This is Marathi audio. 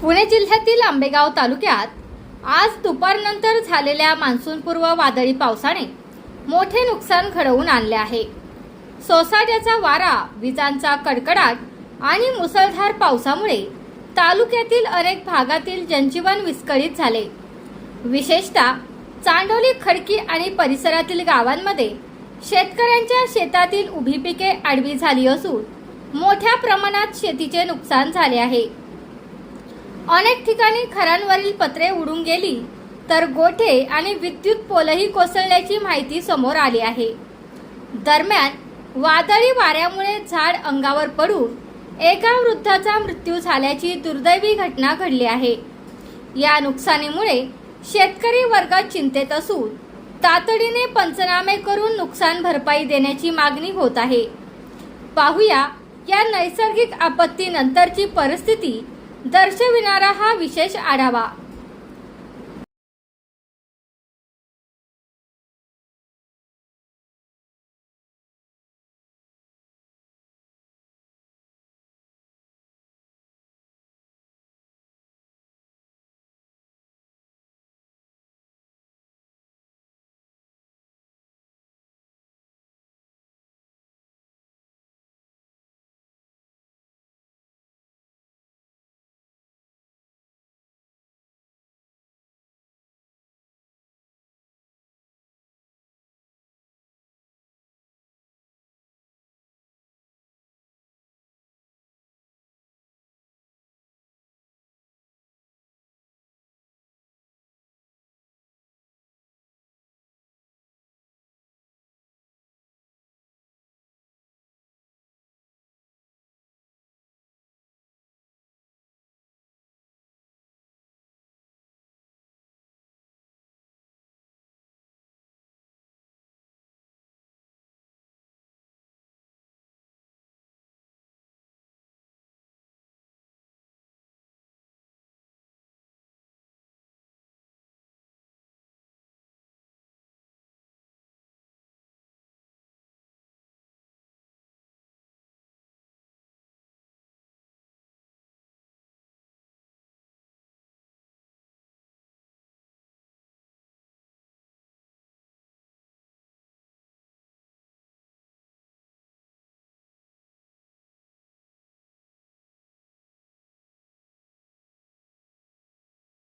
पुणे जिल्ह्यातील आंबेगाव तालुक्यात आज दुपारनंतर झालेल्या मान्सूनपूर्व वादळी पावसाने मोठे नुकसान घडवून आणले आहे। सोसाट्याचा वारा, विजांचा कडकडाट आणि मुसळधार पावसामुळे तालुक्यातील अनेक भागातील जनजीवन विस्कळीत झाले। विशेषतः चांडोली, खडकी आणि परिसरातील गावांमध्ये शेतकऱ्यांच्या शेतातील उभी पिके आडवी झाली असून मोठ्या प्रमाणात शेतीचे नुकसान झाले आहे। अनेक ठिकाणी घरांवरील पत्रे उडून गेली तर गोठे आणि विद्युत पोलही कोसळल्याची माहिती समोर आली आहे। दरम्यान वादळी वाऱ्यामुळे झाड अंगावर पडून एका वृद्धाचा मृत्यू झाल्याची दुर्दैवी घटना घडली आहे। या नुकसानीमुळे शेतकरी वर्ग चिंतेत असून तातडीने पंचनामे करून नुकसान भरपाई देण्याची मागणी होत आहे। पाहूया या नैसर्गिक आपत्तीनंतरची परिस्थिती दर्शविणारा हा विशेष आढावा।